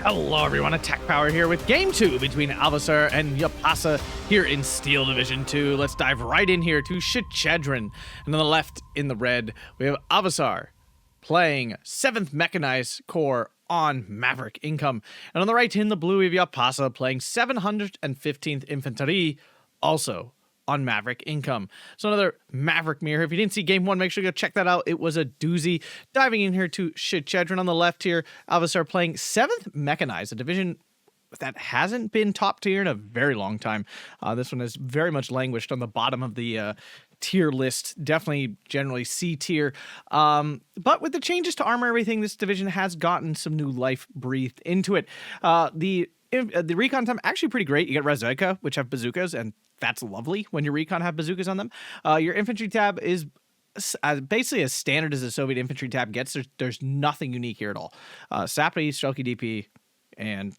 Hello everyone, Attack Power here with Game 2 between Avalser and Jaapaasa here in Steel Division 2. Let's dive right in here to Shchedrin. And on the left, in the red, we have Avalser playing 7th Mechanized Corps on Maverick Income. And on the right, in the blue, we have Jaapaasa playing 715th Infantry, also on Maverick Income. So another Maverick mirror. If you didn't see game 1, make sure you go check that out. It was a doozy. Diving in here to Shchedrin on the left here, Avalser playing 7th Mechanized, a division that hasn't been top tier in a very long time. This one has very much languished on the bottom of the tier list, definitely generally C tier. But with the changes to armor, everything, this division has gotten some new life breathed into it. The recon time actually pretty great. You get Razeka, which have bazookas, and that's lovely when your recon have bazookas on them. Your infantry tab is basically as standard as a Soviet infantry tab gets. There's nothing unique here at all. Sapri, Shelky DP, and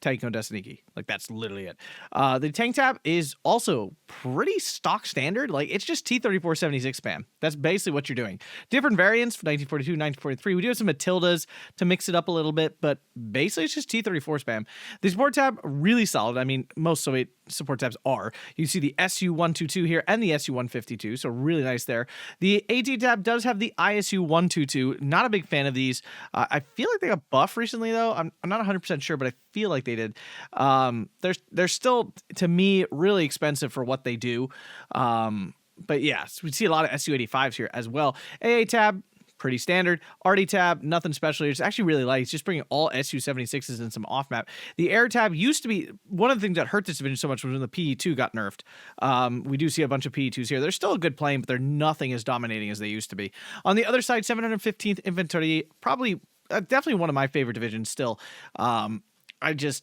Tanko Desaniki. Like, that's literally it. The tank tab is also pretty stock standard. Like, it's just T-34-76 spam. That's basically what you're doing. Different variants, 1942, 1943. We do have some Matildas to mix it up a little bit, but basically it's just T-34 spam. The support tab, really solid. I mean, most Soviet support tabs are. You see the SU-122 here and the SU-152, so really nice there. The AT tab does have the IS-U-122. Not a big fan of these. I feel like they got buffed recently, though. I'm not 100% sure, but I feel like they did. They're still, to me, really expensive for what they do. But yes, we see a lot of SU-85s here as well. AA tab, pretty standard. RD tab, nothing special here. It's actually really light. It's just bringing all SU-76s and some off-map. The air tab used to be, one of the things that hurt this division so much was when the PE2 got nerfed. We do see a bunch of PE2s here. They're still a good plane, but they're nothing as dominating as they used to be. On the other side, 715th Infantry, probably, definitely one of my favorite divisions still.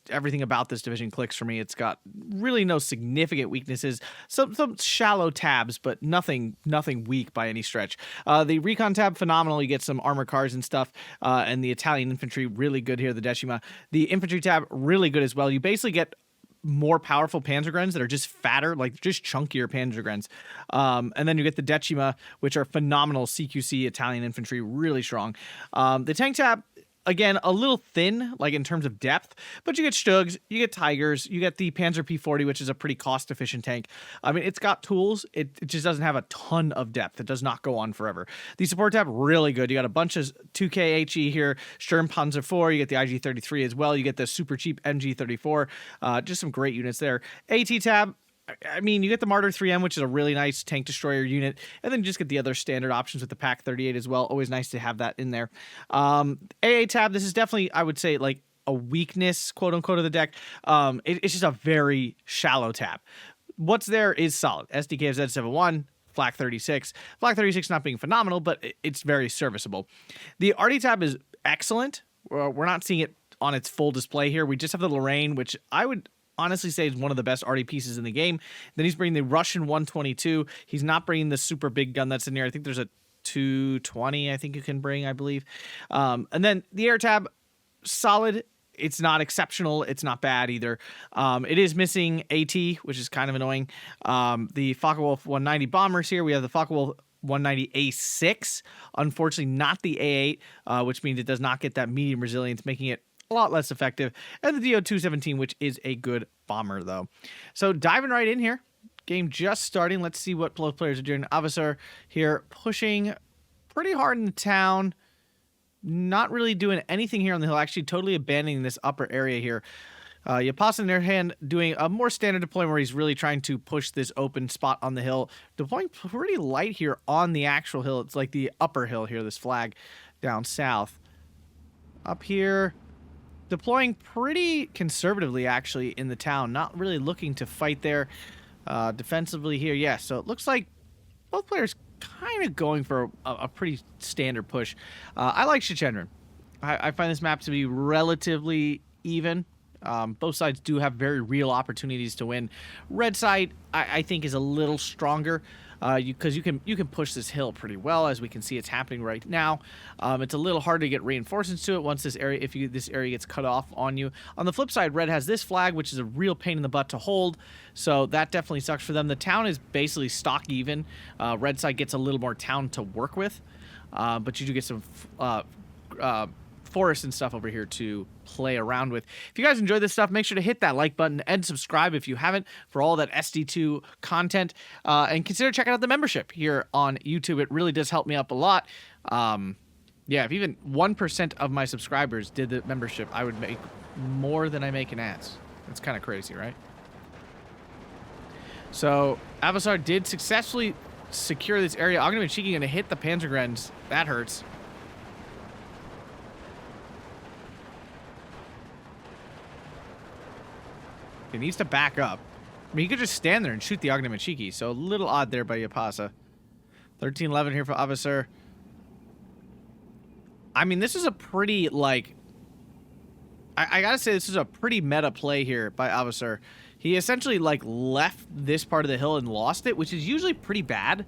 Everything about this division clicks for me. It's got really no significant weaknesses. Some shallow tabs, but nothing weak by any stretch. The recon tab, phenomenal. You get some armor cars and stuff. And the Italian infantry, really good here, the Decima. The infantry tab, really good as well. You basically get more powerful Panzergrens that are just fatter, like just chunkier Panzergrens. And then you get the Decima, which are phenomenal CQC Italian infantry, really strong. The tank tab, again, a little thin, like in terms of depth, but you get Stugs, you get Tigers, you get the Panzer P40, which is a pretty cost-efficient tank. I mean, it's got tools. It just doesn't have a ton of depth. It does not go on forever. The support tab, really good. You got a bunch of 2K HE here, Sturm Panzer IV, you get the IG-33 as well. You get the super cheap MG-34. Just some great units there. AT tab, I mean, you get the Martyr 3M, which is a really nice tank destroyer unit, and then you just get the other standard options with the PaK 38 as well. Always nice to have that in there. AA tab, this is definitely, I would say, like a weakness, quote unquote, of the deck. It's just a very shallow tab. What's there is solid. SDK of Z71, Flak 36. Flak 36 not being phenomenal, but it's very serviceable. The RD tab is excellent. We're not seeing it on its full display here. We just have the Lorraine, which I would honestly say is one of the best RD pieces in the game. Then he's bringing the Russian 122. He's not bringing the super big gun that's in here. I think there's a 220 I think you can bring, I believe. And then the air tab, solid. It's not exceptional. It's not bad either. It is missing AT, which is kind of annoying. The Focke-Wulf 190 bombers here. We have the Focke-Wulf 190 A6. Unfortunately, not the A8, which means it does not get that medium resilience, making it a lot less effective. And the DO-217, which is a good bomber, though. So diving right in here. Game just starting. Let's see what both players are doing. Avalser here pushing pretty hard in the town. Not really doing anything here on the hill. Actually totally abandoning this upper area here. Jaapaasa, on their hand, doing a more standard deployment where he's really trying to push this open spot on the hill. Deploying pretty light here on the actual hill. It's like the upper hill here, this flag down south. Up here, deploying pretty conservatively, actually, in the town. Not really looking to fight there defensively here. Yeah, so it looks like both players kind of going for a pretty standard push. I like Shchedrin. I find this map to be relatively even. Both sides do have very real opportunities to win. Red side, I think, is a little stronger. Because you can push this hill pretty well, as we can see it's happening right now. It's a little hard to get reinforcements to it once this area, this area gets cut off on you. On the flip side, red has this flag, which is a real pain in the butt to hold, so that definitely sucks for them. The town is basically stock even. Red side gets a little more town to work with, but you do get some forests and stuff over here to play around with. If you guys enjoy this stuff, make sure to hit that like button and subscribe if you haven't for all that SD2 content. And consider checking out the membership here on YouTube. It really does help me up a lot. Yeah, if even 1% of my subscribers did the membership, I would make more than I make in ads. That's kind of crazy, right? So, Avalser did successfully secure this area. Ogden and Shiki going to hit the Panzergrens. That hurts. He needs to back up. I mean, he could just stand there and shoot the Ogden and Shiki, so a little odd there by Jaapaasa. 13-11 here for Avalser. I mean, this is a pretty, like... I gotta say, this is a pretty meta play here by Avalser. He essentially, like, left this part of the hill and lost it, which is usually pretty bad.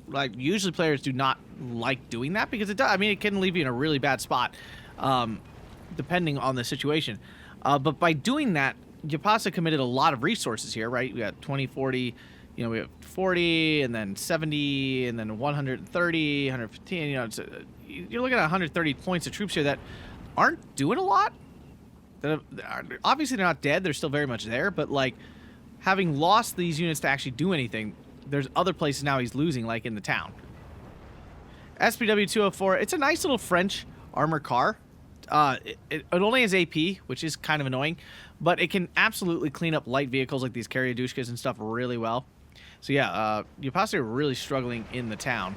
Like usually players do not like doing that because it does. I mean, it can leave you in a really bad spot, depending on the situation. But by doing that, Jaapaasa committed a lot of resources here, right? We got 20, 40, you know, we have 40, and then 70, and then 130, 115. You know, you're looking at 130 points of troops here that aren't doing a lot. Obviously, they're not dead. They're still very much there. But, like, having lost these units to actually do anything, there's other places now he's losing, like in the town. SPW-204, it's a nice little French armor car. It only has AP, which is kind of annoying, but it can absolutely clean up light vehicles like these Karyadushkas and stuff really well. So yeah, Jaapaasa are really struggling in the town.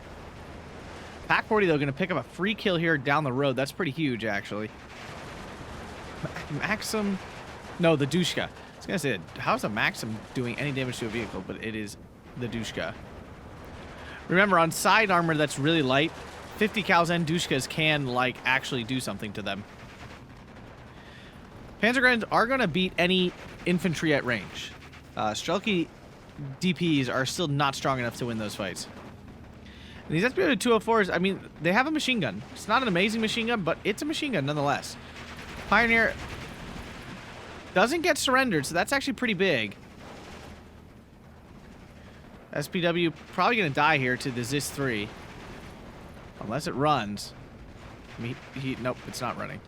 Pack 40, though, going to pick up a free kill here down the road. That's pretty huge, actually. Maxim... No, the Dushka. I was going to say, how's a Maxim doing any damage to a vehicle? But it is the Dushka. Remember, on side armor that's really light, 50 cal Zen Dushkas can, like, actually do something to them. Panzergrens are going to beat any infantry at range. Strelky DPs are still not strong enough to win those fights. And these SPW-204s, I mean, they have a machine gun. It's not an amazing machine gun, but it's a machine gun nonetheless. Pioneer doesn't get surrendered, so that's actually pretty big. SPW probably going to die here to the ZIS-3. Unless it runs. I mean, nope, it's not running.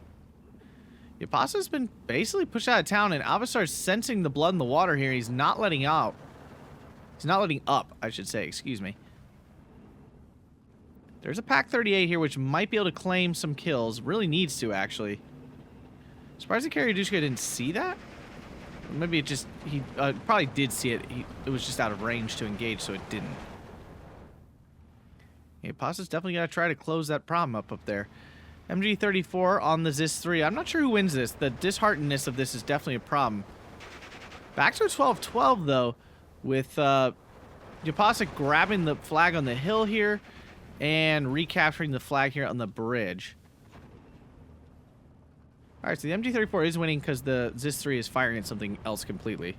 Jaapaasa's been basically pushed out of town, and Avalser's sensing the blood in the water here. He's not letting out. He's not letting up, I should say. Excuse me. There's a Pack 38 here, which might be able to claim some kills. Really needs to, actually. Surprised the Karyadushka didn't see that? Or maybe it just... He probably did see it. It was just out of range to engage, so it didn't. Jaapaasa's definitely got to try to close that problem up there. MG34 on the ZIS-3. I'm not sure who wins this. The disheartenedness of this is definitely a problem. Back to 12-12, though, with Jaapaasa grabbing the flag on the hill here and recapturing the flag here on the bridge. All right, so the MG34 is winning because the ZIS-3 is firing at something else completely.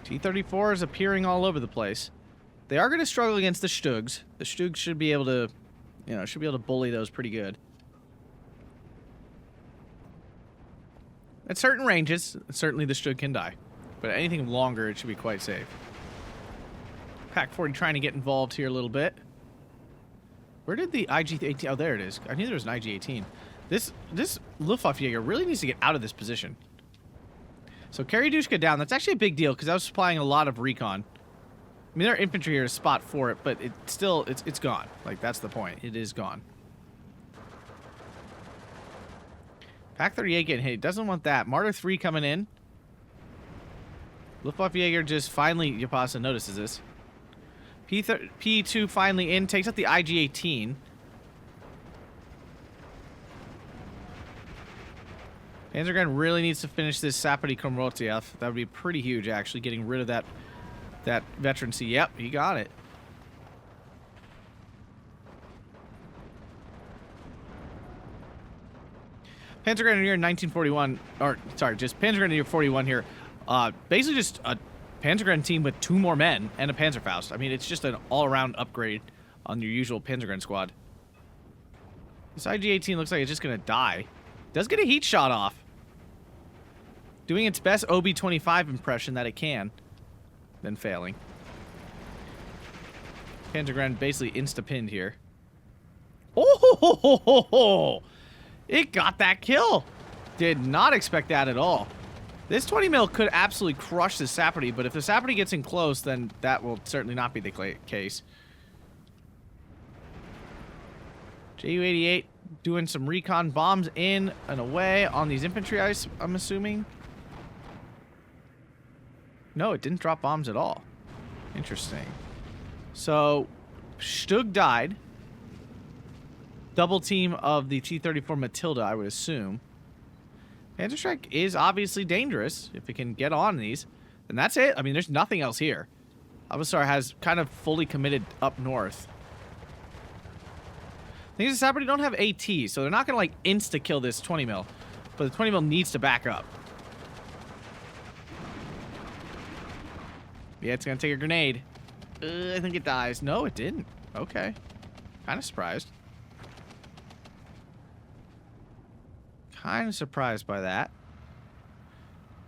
T-34 is appearing all over the place. They are going to struggle against the Stugs. The Stugs should be able to, you know, bully those pretty good. At certain ranges, certainly the Stug can die. But anything longer, it should be quite safe. Pack 40 trying to get involved here a little bit. Where did the IG-18... Oh, there it is. I knew there was an IG-18. This Luftwaffejäger really needs to get out of this position. So Karyadushka down. That's actually a big deal because I was supplying a lot of recon. I mean, there are infantry here to spot for it, but it's gone. Like, that's the point. It is gone. Pack 38 getting hit. Doesn't want that. Martyr 3 coming in. Luftwaffejäger just finally... Jaapaasa notices this. P2 finally in. Takes out the IG-18. Panzergren really needs to finish this Sapody Komrotiev. That would be pretty huge, actually, getting rid of that veterancy. Yep, he got it. Panzergrenadier 1941, or sorry, just Panzergrenadier 41 here. Basically just a Panzergren team with 2 more men and a Panzerfaust. I mean, it's just an all-around upgrade on your usual Panzergren squad. This IG-18 looks like it's just going to die. Does get a heat shot off. Doing its best OB-25 impression that it can. than failing. Panzergren basically insta-pinned here. Oh! It got that kill. Did not expect that at all. This 20 mil could absolutely crush the Sapperty, but if the Sapperty gets in close, then that will certainly not be the case. Ju-88 doing some recon bombs in and away on these infantry, I'm assuming. No, it didn't drop bombs at all. Interesting. So, Stug died. Double team of the T-34 Matilda, I would assume. Panzerstrike is obviously dangerous if it can get on these. And that's it. I mean, there's nothing else here. Avalser has kind of fully committed up north. The thing is, the Sapperty don't have AT, so they're not going to, like, insta-kill this 20 mil. But the 20 mil needs to back up. Yeah, it's going to take a grenade. I think it dies. No, it didn't. Okay. Kind of surprised. Kind of surprised by that.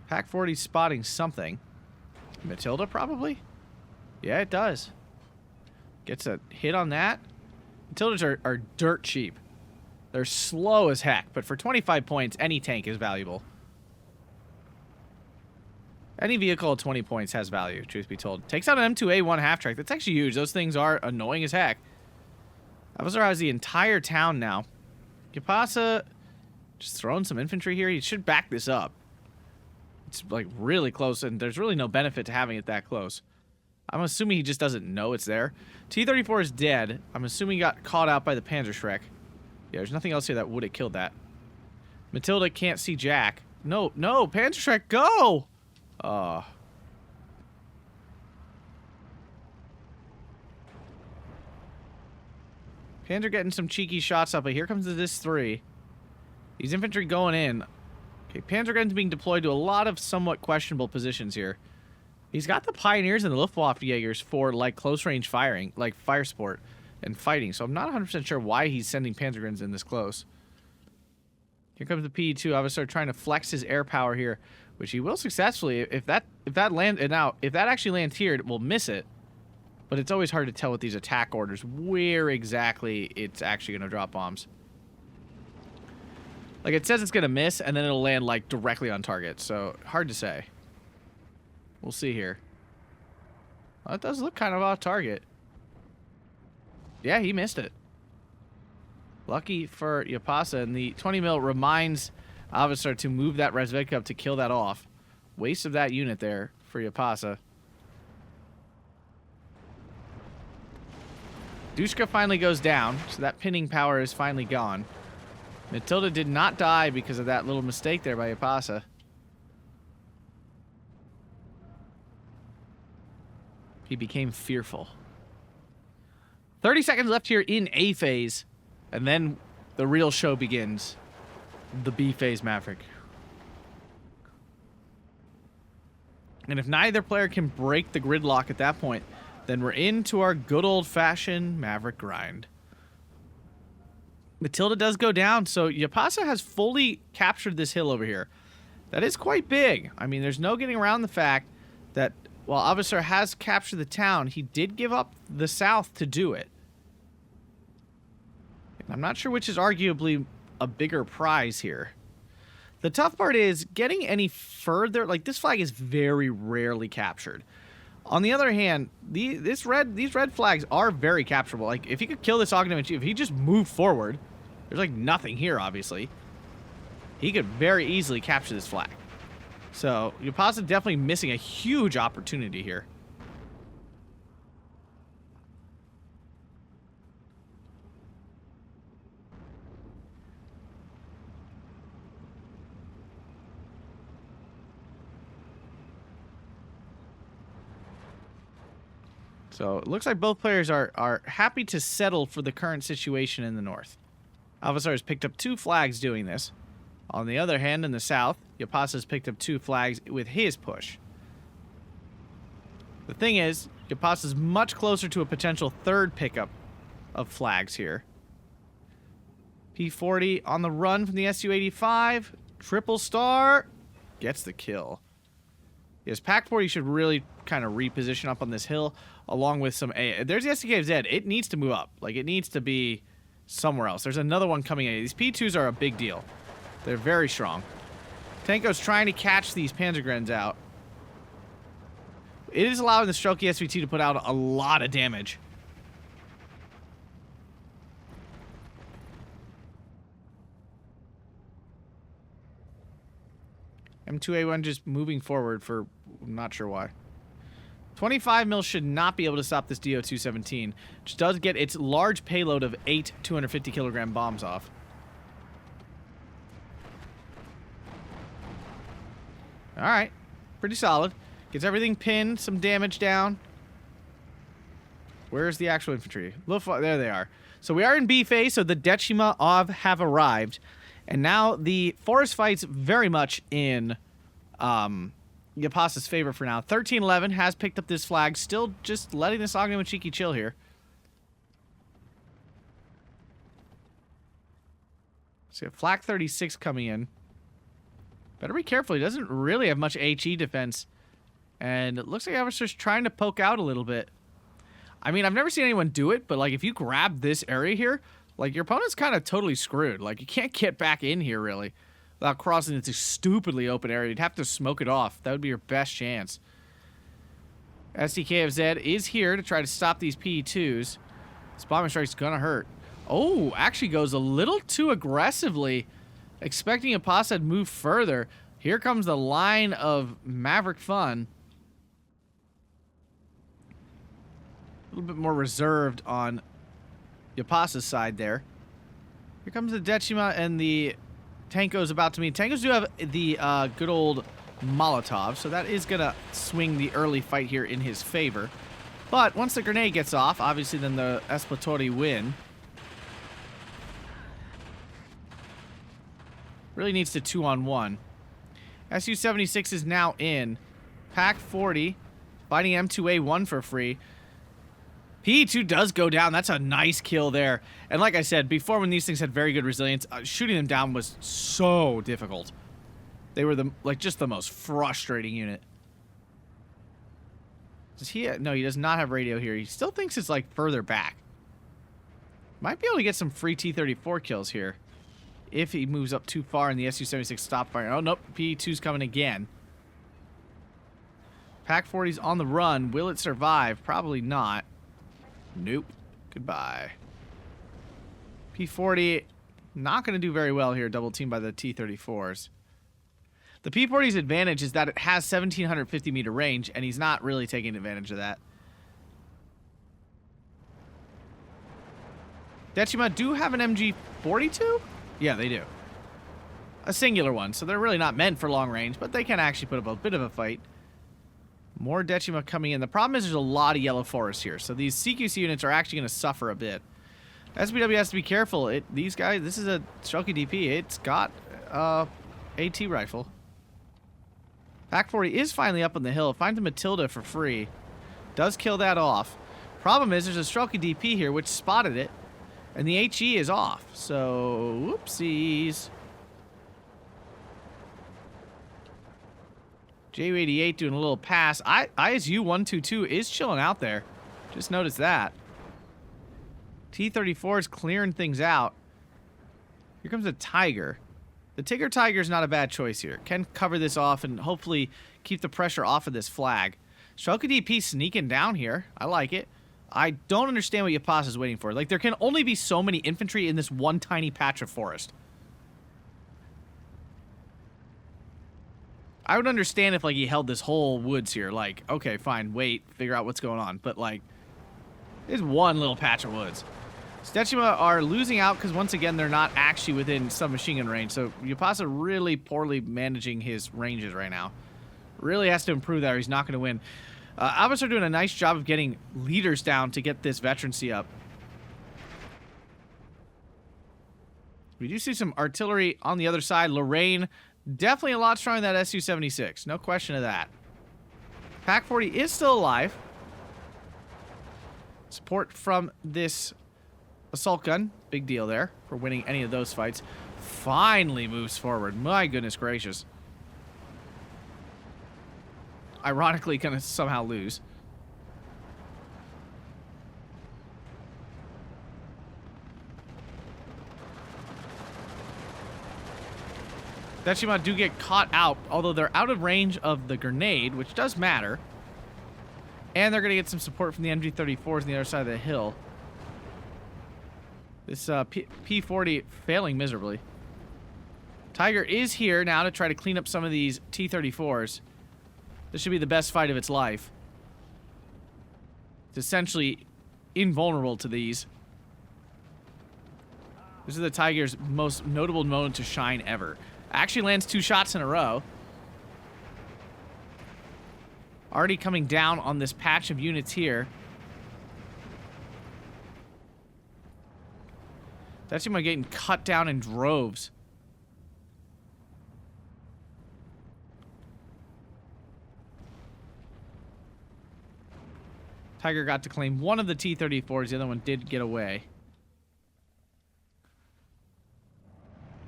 Pack 40 spotting something. Matilda, probably? Yeah, it does. Gets a hit on that. Matildas are dirt cheap. They're slow as heck, but for 25 points, any tank is valuable. Any vehicle at 20 points has value, truth be told. Takes out an M2A1 half-track. That's actually huge. Those things are annoying as heck. Avalser has the entire town now. Jaapaasa just throwing some infantry here. He should back this up. It's, like, really close, and there's really no benefit to having it that close. I'm assuming he just doesn't know it's there. T-34 is dead. I'm assuming he got caught out by the Panzerschreck. Yeah, there's nothing else here that would have killed that. Matilda can't see Jack. No, Panzerschreck, go! Panzer getting some cheeky shots up, but here comes this 3. These infantry going in. Okay, Panzergren's being deployed to a lot of somewhat questionable positions here. He's got the Pioneers and the Luftwaffe Jaegers for, like, close-range firing, like fire sport and fighting, so I'm not 100% sure why he's sending Panzergrens in this close. Here comes the PE-2. Avalser trying to flex his air power here, which he will successfully. If that actually lands here, it will miss it. But it's always hard to tell with these attack orders where exactly it's actually going to drop bombs. Like, it says it's going to miss, and then it'll land, like, directly on target. So, hard to say. We'll see here. Well, it does look kind of off target. Yeah, he missed it. Lucky for Jaapaasa, and the 20 mil reminds Avalser to move that Razvedka up to kill that off. Waste of that unit there for Jaapaasa. Dushka finally goes down, so that pinning power is finally gone. Matilda did not die because of that little mistake there by Jaapaasa. He became fearful. 30 seconds left here in A phase, and then the real show begins. The B phase Maverick. And if neither player can break the gridlock at that point, then we're into our good old-fashioned Maverick grind. Matilda does go down, so Jaapaasa has fully captured this hill over here. That is quite big. I mean, there's no getting around the fact that while Avalser has captured the town, he did give up the south to do it. I'm not sure which is arguably a bigger prize here. The tough part is getting any further. Like, this flag is very rarely captured. On the other hand, these red flags are very capturable. Like, if he could kill this Ogden, if he just moved forward, there's like nothing here, obviously. He could very easily capture this flag. So, Jaapaasa definitely missing a huge opportunity here. So it looks like both players are happy to settle for the current situation in the north. Avalser has picked up 2 flags doing this. On the other hand, in the south, Jaapaasa has picked up 2 flags with his push. The thing is, Jaapaasa is much closer to a potential 3rd pickup of flags here. P40 on the run from the Su-85. Triple star. Gets the kill. Yes, Pack 40 should really kind of reposition up on this hill, along with some A. There's the SDKZ. It needs to move up. Like, it needs to be somewhere else. There's another one coming in. These P2s are a big deal. They're very strong. Tanko's trying to catch these Panzergrens out. It is allowing the Strelky SVT to put out a lot of damage. M2A1 just moving forward for... I'm not sure why. 25 mil should not be able to stop this DO-217, which does get its large payload of 8 250-kilogram bombs off. Alright. Pretty solid. Gets everything pinned, some damage down. Where's the actual infantry? There they are. So we are in B phase, so the Decima have arrived. And now the forest fight's very much in Jaapaasa's favor for now. 1311 has picked up this flag, still just letting this Ognomachiki chill here. So Flak 36 coming in. Better be careful. He doesn't really have much HE defense. And it looks like Avalser's trying to poke out a little bit. I mean, I've never seen anyone do it, but like if you grab this area here, like your opponent's kind of totally screwed. Like you can't get back in here really without crossing into stupidly open area. You'd have to smoke it off. That would be your best chance. SDKFZ is here to try to stop these PE2s. This bombing strike's gonna hurt. Oh, actually goes a little too aggressively. Expecting Jaapaasa to move further. Here comes the line of Maverick Fun. A little bit more reserved on Jaapaasa's side there. Here comes the Decima and the Tanko's about to meet. Tankos do have the good old Molotov, so that is going to swing the early fight here in his favor. But once the grenade gets off, obviously then the Esploratori win. Really needs to 2-on-1. SU-76 is now in. Pack 40 fighting M2A1 for free. PE2 does go down. That's a nice kill there. And like I said, before when these things had very good resilience, shooting them down was so difficult. They were just the most frustrating unit. Does he? No, he does not have radio here. He still thinks it's like further back. Might be able to get some free T-34 kills here. If he moves up too far and the SU-76 stop firing. Oh, nope. PE2's coming again. Pack 40's on the run. Will it survive? Probably not. Nope. Goodbye. P40 not going to do very well here. Double teamed by the T-34s. The P40's advantage is that it has 1,750 meter range, and he's not really taking advantage of that. Decima do have an MG42? Yeah, they do. A singular one, so they're really not meant for long range, but they can actually put up a bit of a fight. More Decima coming in. The problem is there's a lot of yellow forest here, so these CQC units are actually going to suffer a bit. SBW has to be careful. These guys, this is a Strelky DP. It's got AT rifle. Pack 40 is finally up on the hill. Finds a Matilda for free. Does kill that off. Problem is there's a Strelky DP here, which spotted it. And the HE is off, so whoopsies. Ju-88 doing a little pass. IS-U-122 is chilling out there. Just noticed that. T-34 is clearing things out. Here comes a Tiger. The Tigger Tiger is not a bad choice here. Can cover this off and hopefully keep the pressure off of this flag. Strelky DP sneaking down here. I like it. I don't understand what Jaapaasa is waiting for. Like, there can only be so many infantry in this one tiny patch of forest. I would understand if, like, he held this whole woods here. Like, okay, fine, wait, figure out what's going on. But, like, there's one little patch of woods. Decima are losing out because, once again, they're not actually within submachine gun range. So, Jaapaasa really poorly managing his ranges right now. Really has to improve that or he's not going to win. Avalser doing a nice job of getting leaders down to get this veterancy up. We do see some artillery on the other side. Lorraine, definitely a lot stronger than that SU-76. No question of that. Pack 40 is still alive. Support from this assault gun. Big deal there for winning any of those fights. Finally moves forward. My goodness gracious. ironically going to somehow lose. Decima do get caught out, although they're out of range of the grenade, which does matter. And they're going to get some support from the MG34s on the other side of the hill. This P40 failing miserably. Tiger is here now to try to clean up some of these T-34s. This should be the best fight of its life. It's essentially invulnerable to these. This is the Tiger's most notable moment to shine ever. Actually lands 2 shots in a row. Already coming down on this patch of units here. That's him getting cut down in droves. Tiger got to claim one of the T-34s. The other one did get away.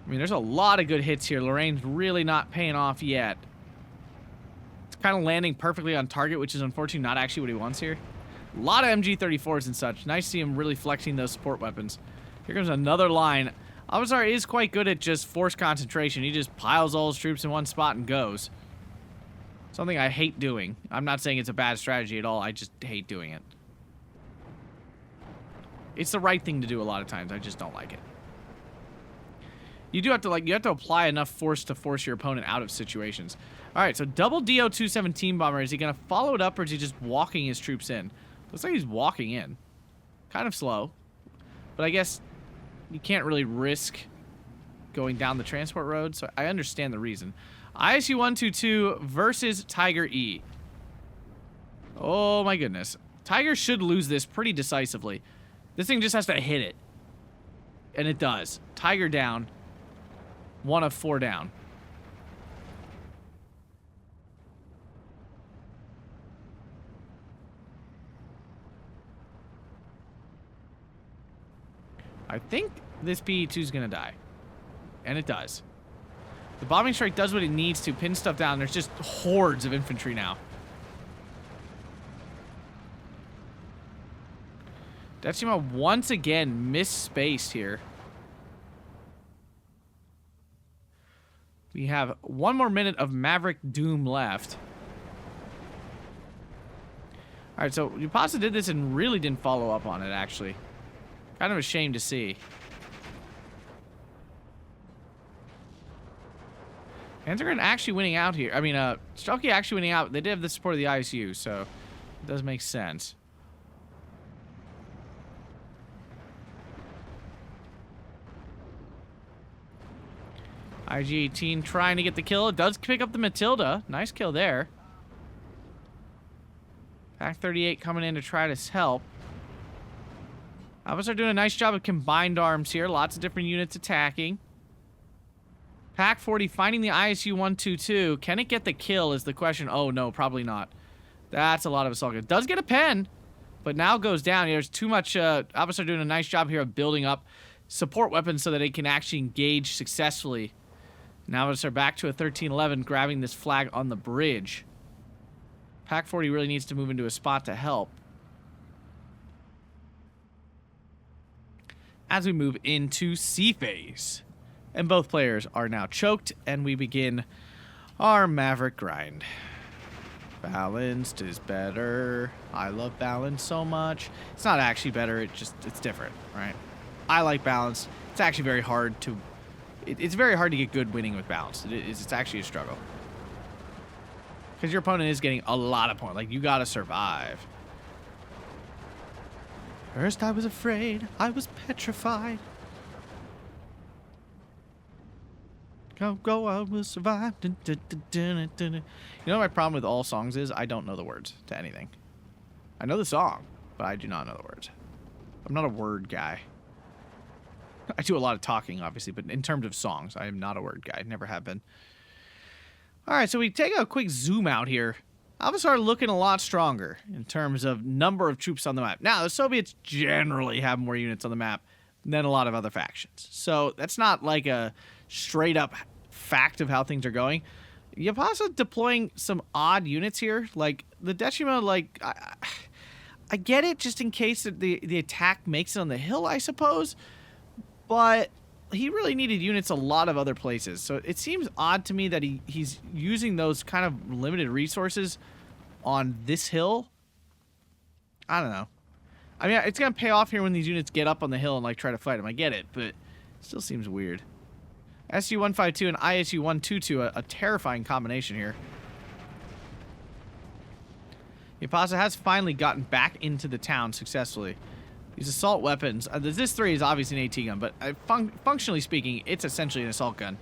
I mean, there's a lot of good hits here. Lorraine's really not paying off yet. It's kind of landing perfectly on target, which is unfortunately not actually what he wants here. A lot of MG34s and such. Nice to see him really flexing those support weapons. Here comes another line. Avalser is quite good at just force concentration. He just piles all his troops in one spot and goes. Something I hate doing. I'm not saying it's a bad strategy at all. I just hate doing it. It's the right thing to do a lot of times. I just don't like it. You do have to you have to apply enough force to force your opponent out of situations. All right, so double DO-217 bomber. Is he going to follow it up, or is he just walking his troops in? Looks like he's walking in. Kind of slow, but I guess you can't really risk going down the transport road, so I understand the reason. IS-122 versus Tiger E. Oh my goodness. Tiger should lose this pretty decisively. This thing just has to hit it. And it does. Tiger down. 1 of 4 down. I think this PE2 is going to die. And it does. The bombing strike does what it needs to. Pin stuff down. There's just hordes of infantry now. Decima once again misspaced here. We have 1 more minute of Maverick Doom left. Alright, so Jaapaasa did this and really didn't follow up on it, actually. Kind of a shame to see. Panzergren actually winning out here. I mean, Strelke actually winning out. They did have the support of the ISU, so it does make sense. IG-18 trying to get the kill. It does pick up the Matilda. Nice kill there. Pac-38 coming in to try to help. Avalser doing a nice job of combined arms here. Lots of different units attacking. Pac-40 finding the ISU-122. Can it get the kill is the question. Oh, no, probably not. That's a lot of assault. It does get a pen, but now goes down. There's too much. Avalser doing a nice job here of building up support weapons so that it can actually engage successfully. Now Avalser back to a 1311, grabbing this flag on the bridge. Pac-40 really needs to move into a spot to help. As we move into C phase. And both players are now choked, and we begin our Maverick grind. Balanced is better. I love balance so much. It's not actually better, it's different, right? I like balance. It's actually very hard to... It's very hard to get good winning with balance. It's actually a struggle. Because your opponent is getting a lot of points. Like, you gotta survive. First I was afraid. I was petrified. Go, I will survive. Dun, dun, dun, dun, dun, dun. You know what my problem with all songs is? I don't know the words to anything. I know the song, but I do not know the words. I'm not a word guy. I do a lot of talking, obviously, but in terms of songs, I am not a word guy. Never have been. All right, so we take a quick zoom out here. Avalser looking a lot stronger in terms of number of troops on the map. Now, the Soviets generally have more units on the map than a lot of other factions. So that's not like a straight up fact of how things are going. Jaapaasa deploying some odd units here. Like, the Decima, like, I get it just in case that the attack makes it on the hill, I suppose. But he really needed units a lot of other places. So it seems odd to me that he's using those kind of limited resources on this hill. I don't know. I mean, it's going to pay off here when these units get up on the hill and, like, try to fight him. I get it, but it still seems weird. SU-152 and IS-U-122, a terrifying combination here. Jaapaasa has finally gotten back into the town successfully. These assault weapons, the ZIS-3 is obviously an AT gun, but functionally speaking, it's essentially an assault gun.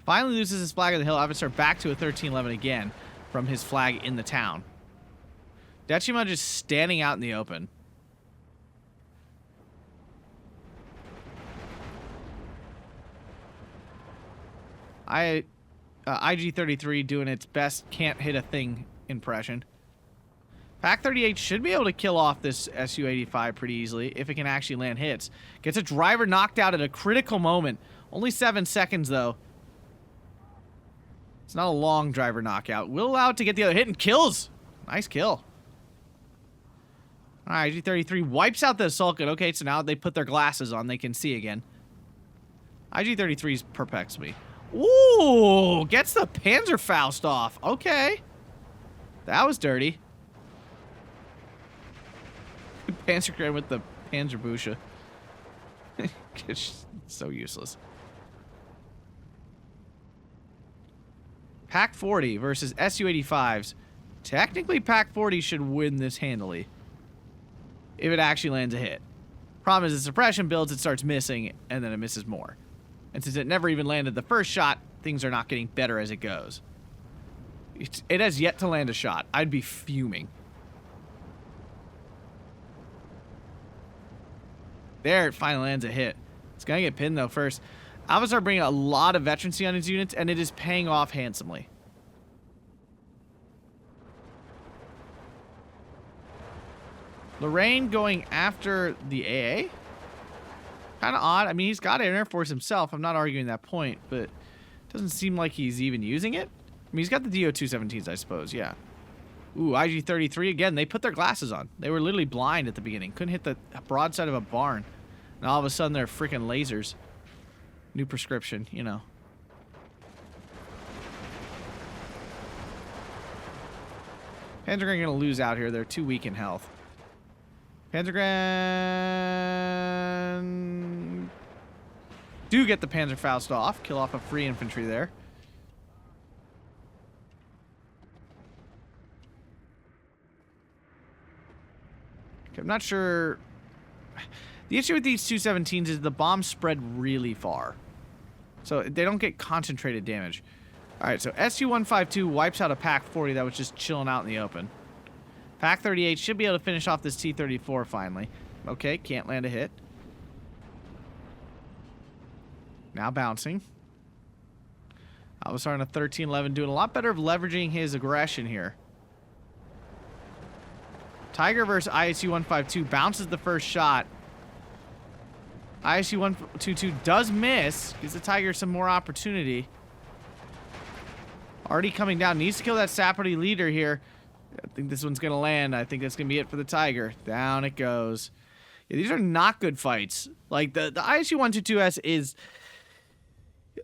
Finally loses his flag on the hill. Avalser back to a 1311 again from his flag in the town. Decima just standing out in the open. IG-33 doing its best can't hit a thing impression. Pac-38 should be able to kill off this Su-85 pretty easily if it can actually land hits. Gets a driver knocked out at a critical moment. Only 7 seconds, though. It's not a long driver knockout. Will allow it to get the other hit and kills. Nice kill. All right, IG-33 wipes out the assault gun. Okay, so now they put their glasses on. They can see again. IG-33's perplexed me. Ooh, gets the Panzerfaust off. Okay. That was dirty. Panzergren with the Panzerbusche. It's so useless. Pac-40 versus Su-85s. Technically, Pac-40 should win this handily. If it actually lands a hit. Problem is, the suppression builds, it starts missing, and then it misses more. And since it never even landed the first shot, things are not getting better as it goes. It has yet to land a shot. I'd be fuming. There, it finally lands a hit. It's going to get pinned, though, first. Avalser bringing a lot of veterancy on his units, and it is paying off handsomely. Lorraine going after the AA? Kind of odd. I mean, he's got an Air Force himself. I'm not arguing that point, but it doesn't seem like he's even using it. I mean, he's got the DO-217s, I suppose, yeah. Ooh, IG-33, again, they put their glasses on. They were literally blind at the beginning. Couldn't hit the broadside of a barn. And all of a sudden, they're freaking lasers. New prescription, you know. Panzergren going to lose out here. They're too weak in health. Panzergren do get the Panzerfaust off. Kill off a free infantry there. Okay, I'm not sure. The issue with these 217s is the bombs spread really far. So they don't get concentrated damage. Alright, so SU-152 wipes out a Pac-40 that was just chilling out in the open. Pac-38 should be able to finish off this T-34 finally. Okay, can't land a hit. Now bouncing. Avalser on a 1311 doing a lot better of leveraging his aggression here. Tiger versus IS-U-152 bounces the first shot. IS-U-122 does miss. Gives the Tiger some more opportunity. Already coming down. Needs to kill that Sappity leader here. I think this one's going to land. I think that's going to be it for the Tiger. Down it goes. Yeah, these are not good fights. Like, the IS-U-122S is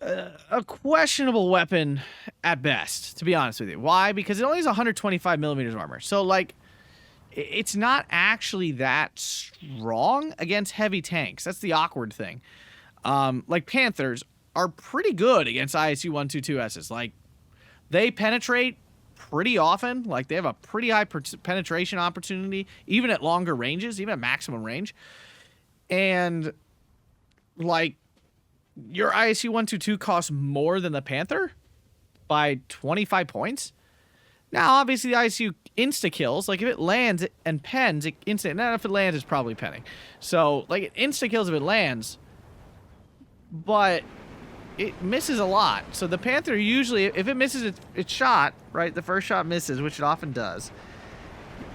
a questionable weapon at best, to be honest with you. Why? Because it only has 125 millimeters armor. So, like, it's not actually that strong against heavy tanks. That's the awkward thing. Like, Panthers are pretty good against IS-U-122Ss. Like, they penetrate pretty often. Like, they have a pretty high penetration opportunity, even at longer ranges, even at maximum range. And, like, your IS-U-122 costs more than the Panther by 25 points. Now, obviously, the ISU insta-kills. Like, if it lands and pens, it insta... Now, if it lands, it's probably penning. So, like, it insta-kills if it lands. But it misses a lot. So, the Panther usually, if it misses its shot, right, the first shot misses, which it often does,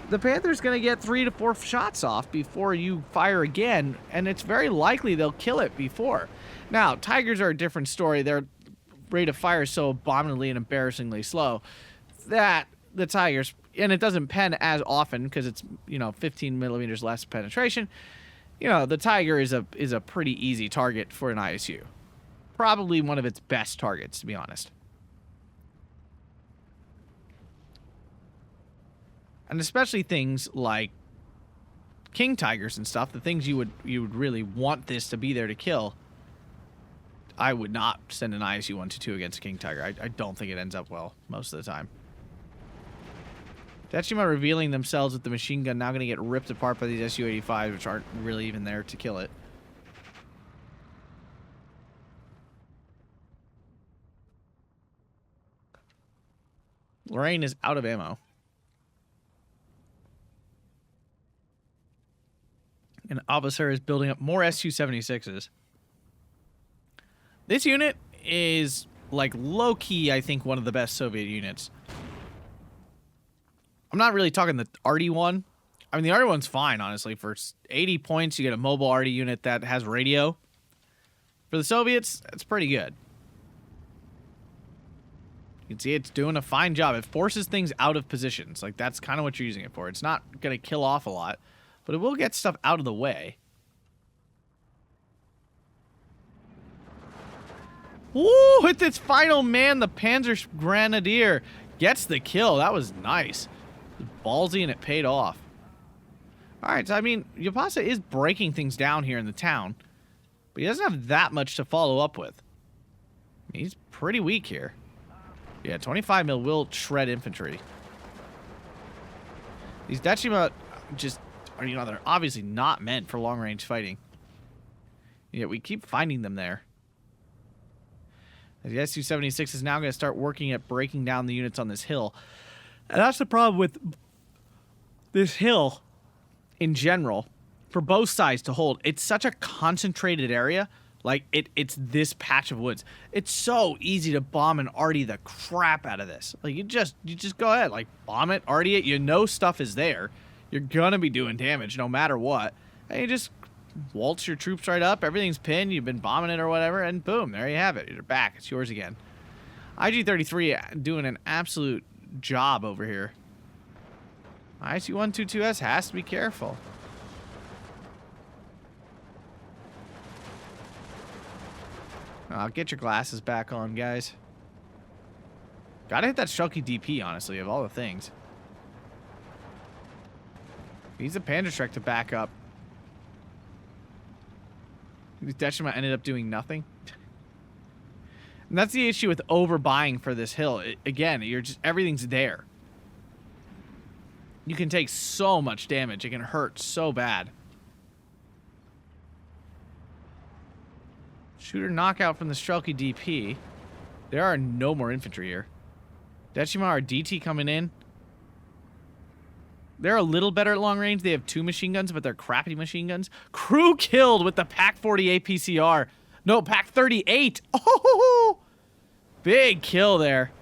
the Panther's going to get 3 to 4 shots off before you fire again, and it's very likely they'll kill it before. Now, Tigers are a different story. They're rate of fire is so abominably and embarrassingly slow that the Tigers, and it doesn't pen as often because it's, 15 millimeters less penetration. The Tiger is a pretty easy target for an ISU. Probably one of its best targets, to be honest. And especially things like King Tigers and stuff, the things you would really want this to be there to kill. I would not send an ISU 122 against a King Tiger. I don't think it ends up well most of the time. Dachima revealing themselves with the machine gun, now going to get ripped apart by these Su-85s, which aren't really even there to kill it. Lorraine is out of ammo. And Avalser is building up more Su-76s. This unit is, like, low-key, I think, one of the best Soviet units. I'm not really talking the Arty one. I mean, the Arty one's fine, honestly. For 80 points, you get a mobile Arty unit that has radio. For the Soviets, it's pretty good. You can see it's doing a fine job. It forces things out of positions. Like, that's kind of what you're using it for. It's not going to kill off a lot, but it will get stuff out of the way. Woo! Hit its final man, the Panzer Grenadier gets the kill. That was nice. It was ballsy and it paid off. Alright, so I mean, Jaapaasa is breaking things down here in the town, but he doesn't have that much to follow up with. He's pretty weak here. Yeah, 25 mil will shred infantry. These Dachima just, they're obviously not meant for long-range fighting. Yet we keep finding them there. The Su-76 is now going to start working at breaking down the units on this hill. And that's the problem with this hill in general. For both sides to hold, it's such a concentrated area. Like, it's this patch of woods. It's so easy to bomb and arty the crap out of this. Like, you just go ahead. Like, bomb it, arty it. You know stuff is there. You're going to be doing damage no matter what. And you just waltz your troops right up. Everything's pinned. You've been bombing it or whatever. And boom, there you have it. You're back. It's yours again. IG-33 doing an absolute job over here. ISU-122S has to be careful. Get your glasses back on, guys. Gotta hit that Shulky DP, honestly, of all the things. Needs a Panzerschreck to back up. Dachima ended up doing nothing. And that's the issue with overbuying for this hill. Again, everything's there. You can take so much damage. It can hurt so bad. Shooter knockout from the Strelky DP. There are no more infantry here. Dachima are DT coming in. They're a little better at long range. They have 2 machine guns, but they're crappy machine guns. Crew killed with the PaK-40 APCR. No, PaK-38. Oh, big kill there.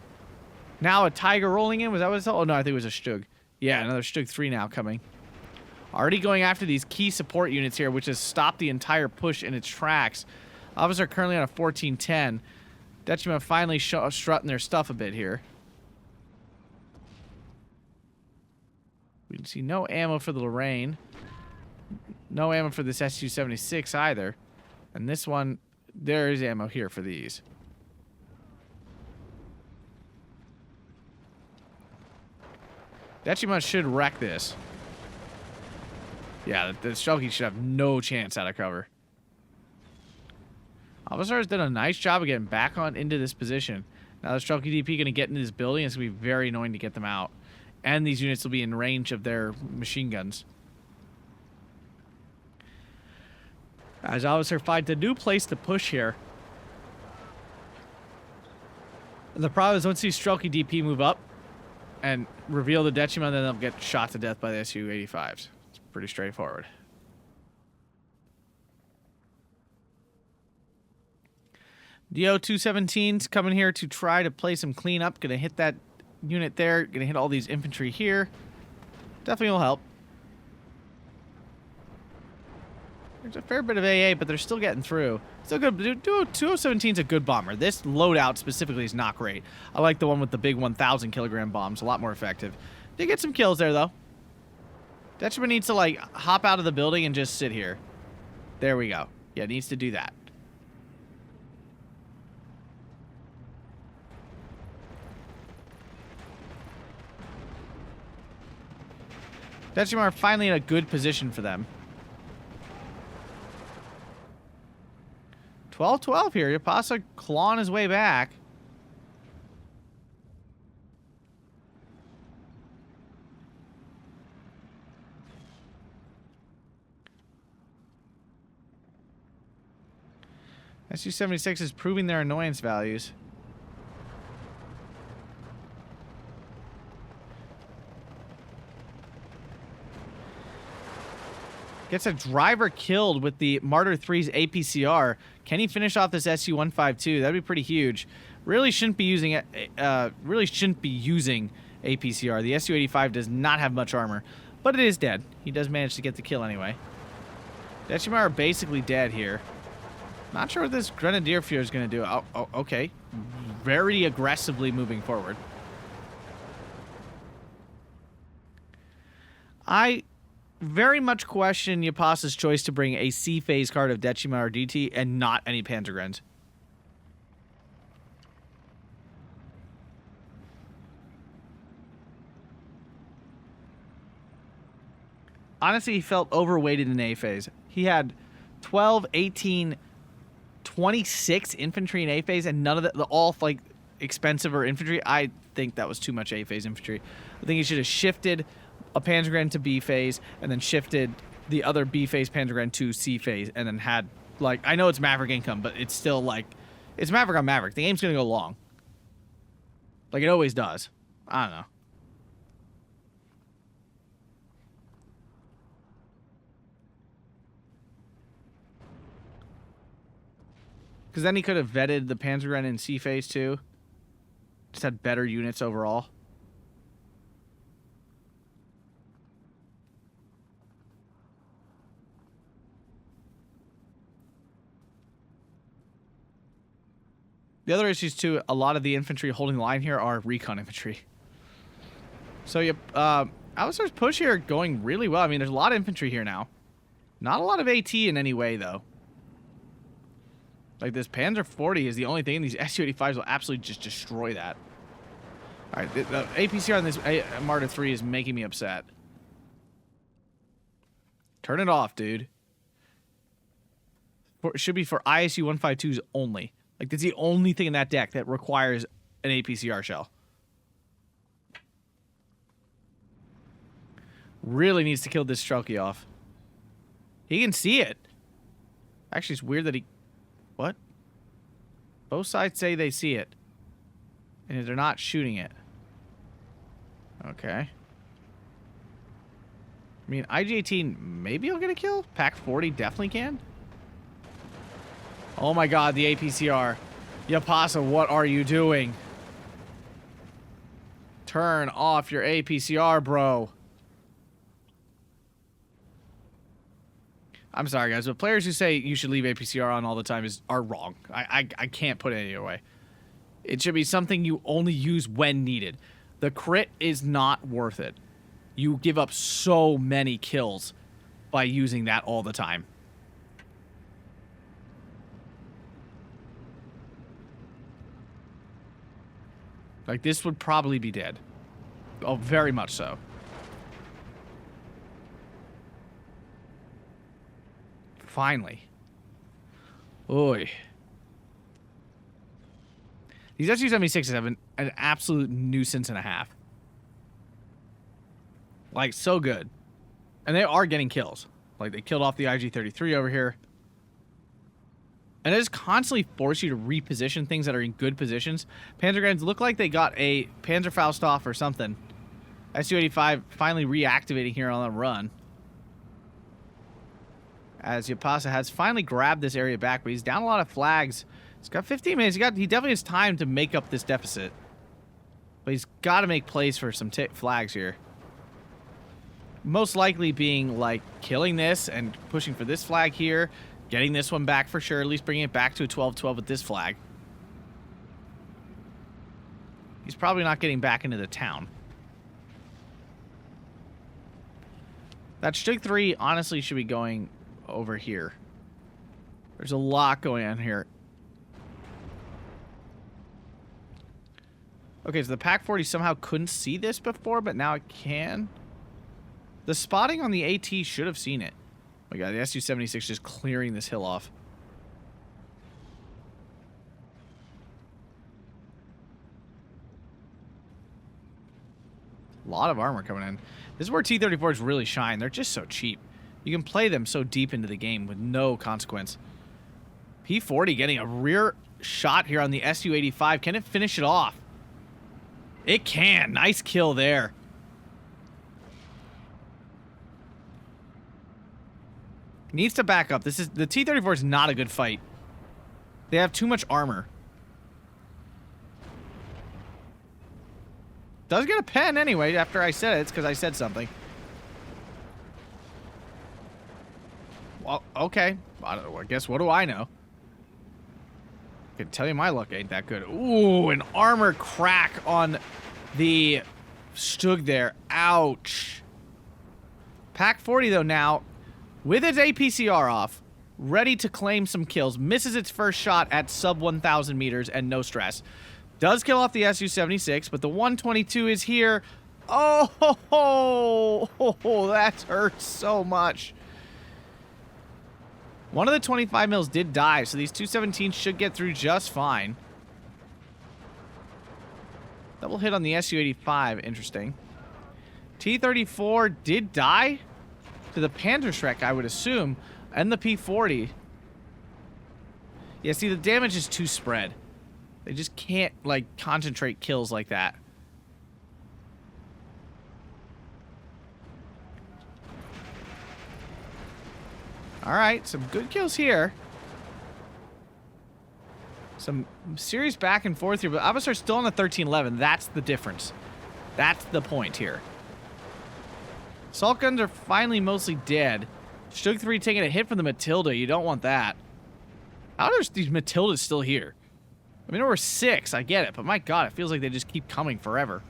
Now a Tiger rolling in. Was that what it's all? Oh, no, I think it was a Stug. Yeah, another Stug 3 now coming. Already going after these key support units here, which has stopped the entire push in its tracks. Officer currently on a 1410. Dachima finally strutting their stuff a bit here. We can see no ammo for the Lorraine. No ammo for this Su-76 either. And this one, there is ammo here for these. Dachima should wreck this. Yeah, the Shulky should have no chance out of cover. Avalser has done a nice job of getting back on into this position. Now the Strelky DP going to get into this building. It's going to be very annoying to get them out. And these units will be in range of their machine guns. As Avalser finds a new place to push here. And the problem is once these Strelky DP move up and reveal the Dachima, then they'll get shot to death by the Su-85s. It's pretty straightforward. DO-217's coming here to try to play some cleanup. Gonna hit that unit there. Gonna hit all these infantry here. Definitely will help. There's a fair bit of AA, but they're still getting through. Still good. 2017 is a good bomber. This loadout specifically is not great. I like the one with the big 1,000 kilogram bombs. A lot more effective. Did get some kills there, though. Detriment needs to, like, hop out of the building and just sit here. There we go. Yeah, it needs to do that. Detriment are finally in a good position for them. 12-12 here. Jaapaasa clawing his way back. SU-76 is proving their annoyance values. Gets a driver killed with the Martyr 3's APCR. Can he finish off this SU-152? That'd be pretty huge. Really shouldn't be using it. APCR. The SU-85 does not have much armor, but it is dead. He does manage to get the kill anyway. Detriment are basically dead here. Not sure what this Grenadier Fuhrer is going to do. Oh, okay. Very aggressively moving forward. I very much question Jaapaasa's choice to bring a C-phase card of Decima or DT and not any Panzergrens. Honestly, he felt overweighted in A phase. He had 12, 18, 26 infantry in A phase, and none of the all like expensive or infantry. I think that was too much A phase infantry. I think he should have shifted a Panzergren to B phase, and then shifted the other B phase Panzergren to C phase, and then had, like, I know it's Maverick income, but it's still like, it's Maverick on Maverick. The game's gonna go long. Like it always does. I don't know. Because then he could have vetted the Panzergren in C phase too. Just had better units overall. The other issues too, a lot of the infantry holding the line here are recon infantry. So Avalser's push here going really well. I mean, there's a lot of infantry here now. Not a lot of AT in any way though. Like this Panzer 40 is the only thing. These SU-85s will absolutely just destroy that. All right, the APCR on this Martyr 3 is making me upset. Turn it off, dude. It should be for IS-U-152s only. Like, that's the only thing in that deck that requires an APCR shell. Really needs to kill this Strelky off. He can see it. Actually, it's weird that he... What? Both sides say they see it. And they're not shooting it. Okay. I mean, IG-18 maybe he'll get a kill. PAC-40 definitely can. Oh my god, the APCR. Jaapaasa, what are you doing? Turn off your APCR, bro. I'm sorry, guys, but players who say you should leave APCR on all the time are wrong. I can't put it any other way. It should be something you only use when needed. The crit is not worth it. You give up so many kills by using that all the time. Like, this would probably be dead. Oh, very much so. Finally. Oy. These SU-76s have an absolute nuisance and a half. Like, so good. And they are getting kills. Like, they killed off the IG-33 over here. And it just constantly force you to reposition things that are in good positions. Panzergrens look like they got a Panzerfaust off or something. SU-85 finally reactivating here on the run. As Jaapaasa has finally grabbed this area back, but he's down a lot of flags. He's got 15 minutes. He definitely has time to make up this deficit. But he's got to make plays for some flags here. Most likely being like killing this and pushing for this flag here, getting this one back for sure, at least bringing it back to a 12-12 with this flag. He's probably not getting back into the town. That Shchedrin 3 honestly should be going over here. There's a lot going on here. Okay, so the Pack 40 somehow couldn't see this before, but now it can. The spotting on the AT should have seen it. Oh my god, the SU-76 just clearing this hill off. A lot of armor coming in. This is where T-34s really shine. They're just so cheap. You can play them so deep into the game with no consequence. P-40 getting a rear shot here on the SU-85. Can it finish it off? It can. Nice kill there. Needs to back up. This is the T-34 is not a good fight. They have too much armor. Does get a pen anyway after I said it. It's because I said something. Well, okay. I guess what do I know? I can tell you my luck ain't that good. Ooh, an armor crack on the Shchedrin there. Ouch. Pack 40 though now, with its APCR off, ready to claim some kills. Misses its first shot at sub 1,000 meters and no stress. Does kill off the SU-76, but the 122 is here. Oh, that hurts so much. One of the 25 mils did die, so these 217s should get through just fine. Double hit on the SU-85, interesting. T-34 did die to the Panzerschreck, I would assume, and the P-40. Yeah, see, the damage is too spread. They just can't, like, concentrate kills like that. Alright, some good kills here. Some serious back and forth here, but Avalser's still on the 1311. That's the difference. That's the point here. Assault guns are finally mostly dead. Shchedrin 3 taking a hit from the Matilda. You don't want that. How are these Matildas still here? I mean, there were 6, I get it, but my god, it feels like they just keep coming forever.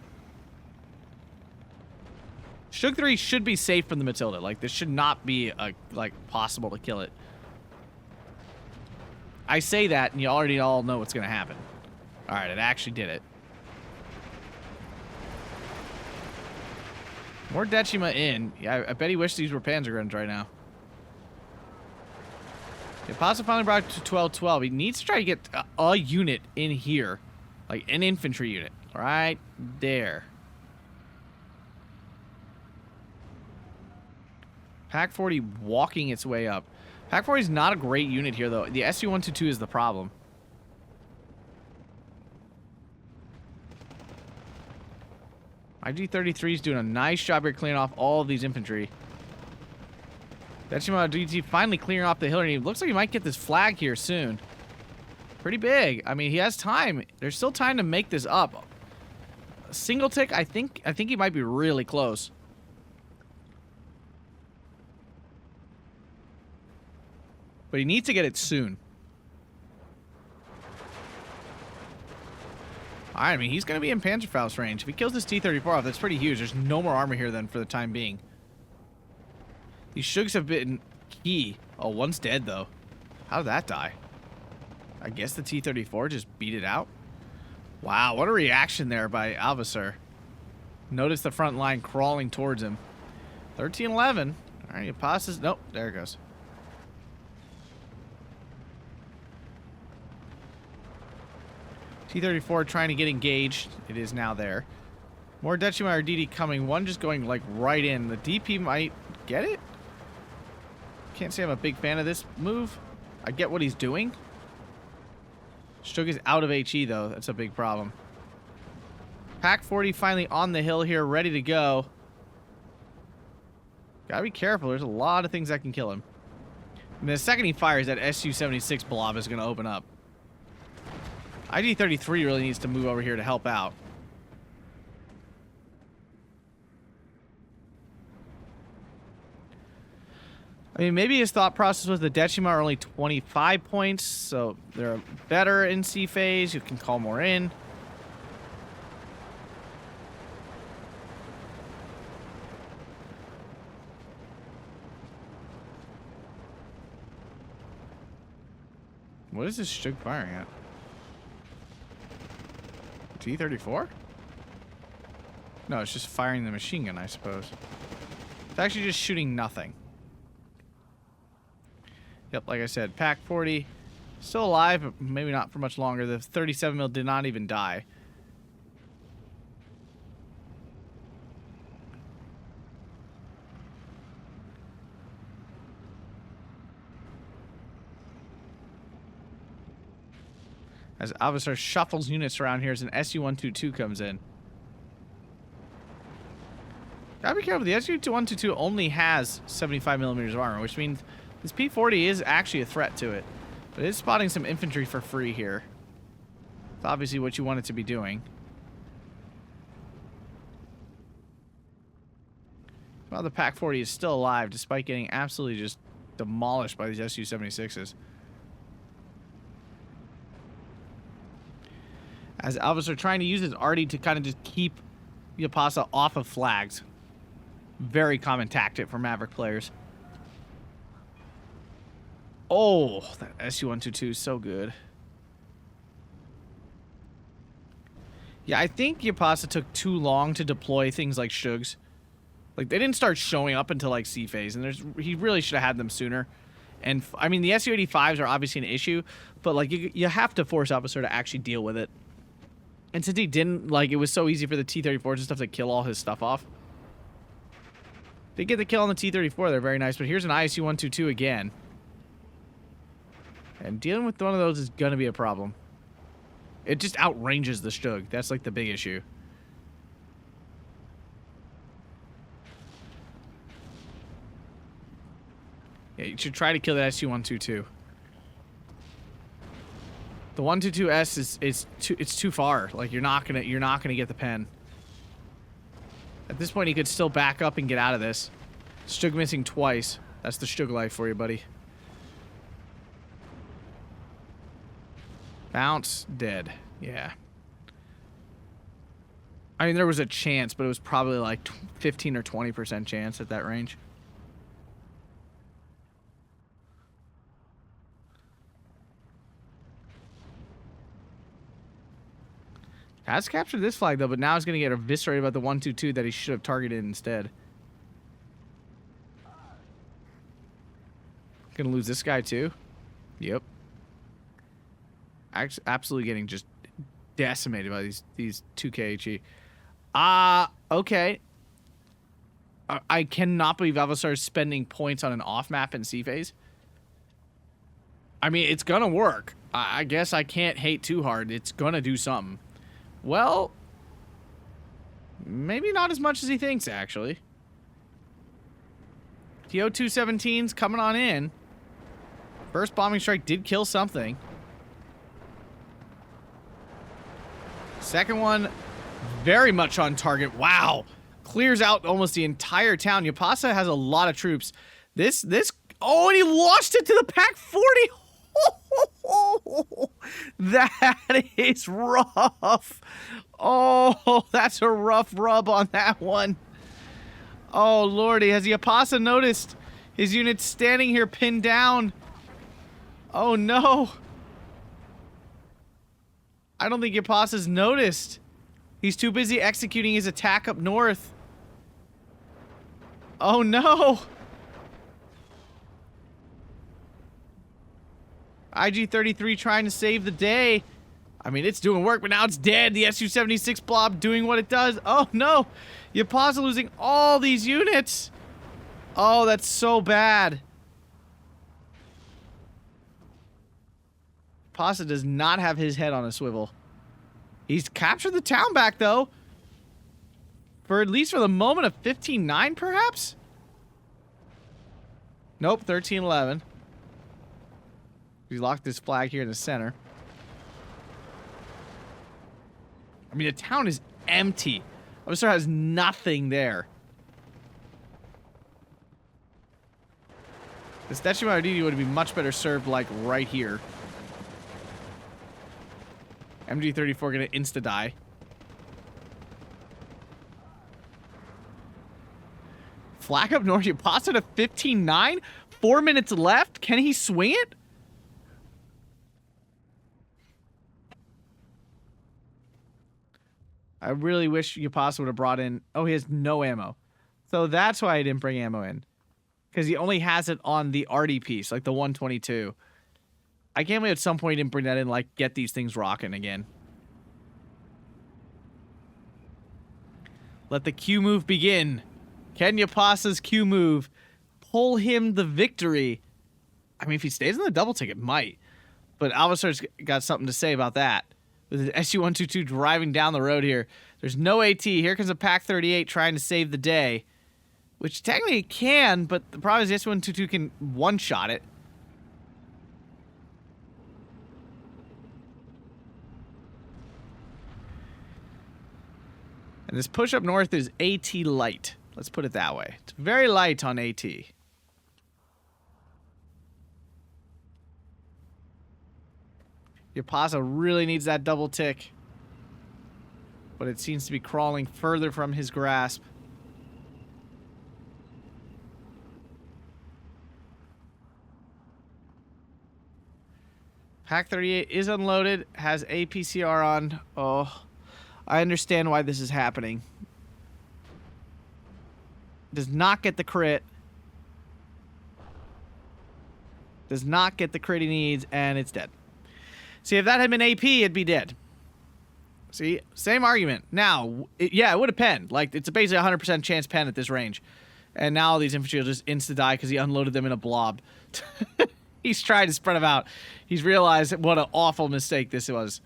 Shchedrin 3 should be safe from the Matilda. Like, this should not be, like, possible to kill it. I say that, and you already all know what's going to happen. Alright, it actually did it. More Decima in. Yeah, I bet he wished these were Panzer guns right now. Jaapaasa finally brought it to 12-12. He needs to try to get a unit in here. Like, an infantry unit. Right there. Pack 40 walking its way up. Pack 40 is not a great unit here, though. The SU-122 is the problem. IG-33 is doing a nice job here clearing off all of these infantry. Decima DT finally clearing off the hill, and he looks like he might get this flag here soon. Pretty big. I mean, he has time. There's still time to make this up. A single tick, I think he might be really close. But he needs to get it soon. Alright, I mean, he's going to be in Panzerfaust range. If he kills this T-34 off, that's pretty huge. There's no more armor here then for the time being. These Shchedrins have been key. Oh, one's dead, though. How did that die? I guess the T-34 just beat it out? Wow, what a reaction there by Avalser. Notice the front line crawling towards him. 13-11. Alright, Jaapaasa. Nope, there it goes. T-34 trying to get engaged. It is now there. More Decima RDD coming. One just going, like, right in. The DP might get it? Can't say I'm a big fan of this move. I get what he's doing. Shchedrin is out of HE, though. That's a big problem. Pack 40 finally on the hill here, ready to go. Gotta be careful. There's a lot of things that can kill him. I mean, the second he fires, that SU-76 blob is going to open up. IG-33 really needs to move over here to help out. I mean, maybe his thought process was the Decima are only 25 points, so they're better in C phase. You can call more in. What is this Shchedrin firing at? T-34? No, it's just firing the machine gun, I suppose. It's actually just shooting nothing. Yep, like I said, Pack 40, still alive, but maybe not for much longer. The 37 mil did not even die. As Avalser shuffles units around here as an SU-122 comes in. Gotta be careful, the SU-122 only has 75 millimeters of armor, which means this P-40 is actually a threat to it. But it is spotting some infantry for free here. It's obviously what you want it to be doing. Well, the Pack-40 is still alive, despite getting absolutely just demolished by these SU-76s. As Avalser trying to use his arty to kind of just keep Jaapaasa off of flags. Very common tactic for Maverick players. Oh, that SU-122 is so good. Yeah, I think Jaapaasa took too long to deploy things like Shchedrins. Like, they didn't start showing up until, like, C phase, and he really should have had them sooner. And, I mean, the SU-85s are obviously an issue, but, like, you have to force Avalser to actually deal with it. And since he didn't, like, it was so easy for the T-34s and stuff to kill all his stuff off. They get the kill on the T-34, they're very nice, but here's an IS-U-122 again. And dealing with one of those is going to be a problem. It just outranges the Shchedrin. That's, like, the big issue. Yeah, you should try to kill that SU-122. The 122S it's too far. Like, you're not gonna get the pen. At this point, he could still back up and get out of this. Shchedrin missing twice. That's the Shchedrin life for you, buddy. Bounce, dead. Yeah. I mean, there was a chance, but it was probably like 15 or 20% chance at that range. Has captured this flag, though, but now he's going to get eviscerated by the 122 that he should have targeted instead. Gonna lose this guy, too? Yep. Absolutely getting just decimated by these 2 KHE. Okay. I cannot believe Avalser is spending points on an off-map in C phase. I mean, it's gonna work. I guess I can't hate too hard. It's gonna do something. Well, maybe not as much as he thinks, actually. TO-217's coming on in. First bombing strike did kill something. Second one, very much on target. Wow. Clears out almost the entire town. Jaapaasa has a lot of troops. Oh, and he lost it to the Pack 40. That is rough. Oh, that's a rough rub on that one. Oh, lordy. Has Jaapaasa noticed his unit standing here pinned down? Oh, no. I don't think Jaapaasa's noticed. He's too busy executing his attack up north. Oh, no. IG-33 trying to save the day. I mean, it's doing work, but now it's dead. The SU-76 blob doing what it does. Oh, no. Jaapaasa losing all these units. Oh, that's so bad. Jaapaasa does not have his head on a swivel. He's captured the town back, though. For at least for the moment of 15-9, perhaps? Nope, 13-11. He locked this flag here in the center. I mean, the town is empty. Avalser has nothing there. The Statue Arditi would be much better served, like, right here. MG34 gonna insta-die. Flak up north, Jaapaasa to 15-9? 4 minutes left? Can he swing it? I really wish Jaapaasa would have brought in... Oh, he has no ammo. So that's why I didn't bring ammo in. Because he only has it on the arty piece, like the 122. I can't believe at some point he didn't bring that in, like, get these things rocking again. Let the Q move begin. Can Jaapaasa's Q move pull him the victory? I mean, if he stays in the double tick, it might. But Avalser's got something to say about that. With an SU-122 driving down the road here. There's no AT. Here comes a Pak-38 trying to save the day. Which technically it can, but the problem is the SU-122 can one-shot it. And this push up north is AT light. Let's put it that way. It's very light on AT. Jaapaasa really needs that double tick. But it seems to be crawling further from his grasp. Pak-38 is unloaded, has APCR on. Oh, I understand why this is happening. Does not get the crit. Does not get the crit he needs, and it's dead. See, if that had been AP, it'd be dead. See, same argument. Now, yeah, it would have penned. Like, it's a basically 100% chance pen at this range. And now all these infantry will just insta-die because he unloaded them in a blob. He's tried to spread them out. He's realized what an awful mistake this was.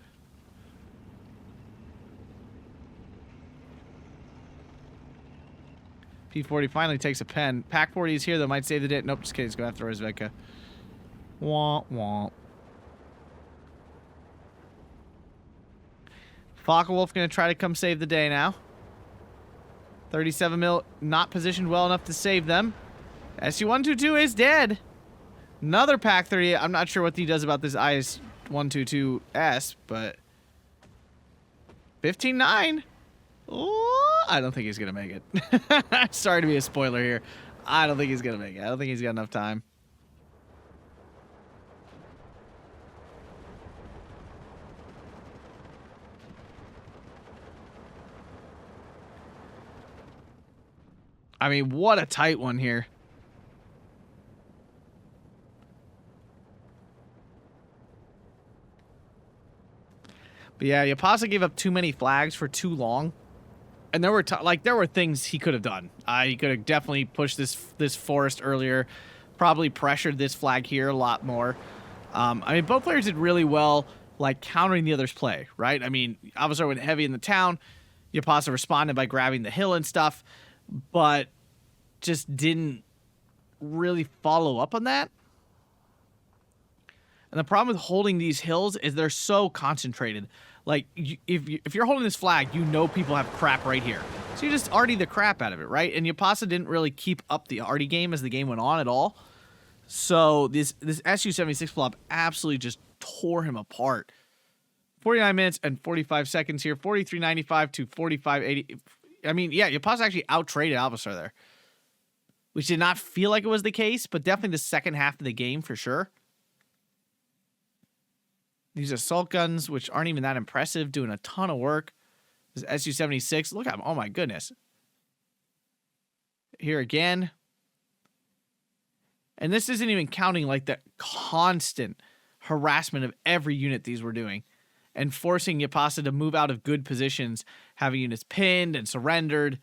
P40 finally takes a pen. Pak-40 is here, though. Might save the day. Nope, just kidding. He's going to have to throw his Vedka. Womp, womp. Focke-Wulf going to try to come save the day now. 37 mil, not positioned well enough to save them. SU-122 is dead. Another Pak-38. I'm not sure what he does about this IS-122S, but 15-9. Oh, I don't think he's going to make it. Sorry to be a spoiler here. I don't think he's going to make it. I don't think he's got enough time. I mean, what a tight one here. But yeah, Jaapaasa gave up too many flags for too long. And there were there were things he could have done. He could have definitely pushed this forest earlier, probably pressured this flag here a lot more. I mean, both players did really well, like countering the other's play, right? I mean, Avalser went heavy in the town. Jaapaasa responded by grabbing the hill and stuff, but just didn't really follow up on that. And the problem with holding these hills is they're so concentrated. Like, if you're holding this flag, you know people have crap right here. So you just arty the crap out of it, right? And Jaapaasa didn't really keep up the arty game as the game went on at all. So this SU-76 flop absolutely just tore him apart. 49 minutes and 45 seconds here. 43.95 to 45.80. I mean, yeah, Jaapaasa actually out-traded Avalser there. Which did not feel like it was the case, but definitely the second half of the game for sure. These assault guns, which aren't even that impressive, doing a ton of work. This SU-76, look at him. Oh my goodness. Here again. And this isn't even counting like the constant harassment of every unit these were doing. And forcing Jaapaasa to move out of good positions, having units pinned and surrendered.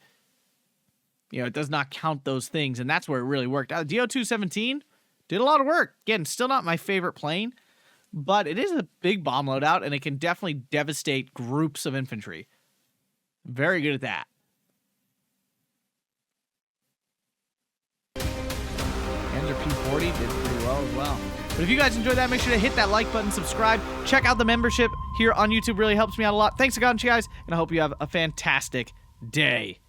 You know, it does not count those things, and that's where it really worked. DO-217 did a lot of work. Again, still not my favorite plane. But it is a big bomb loadout, and it can definitely devastate groups of infantry. Very good at that. Panzer P40 did pretty well as well. But if you guys enjoyed that, make sure to hit that like button, subscribe. Check out the membership here on YouTube. Really helps me out a lot. Thanks again, guys, and I hope you have a fantastic day.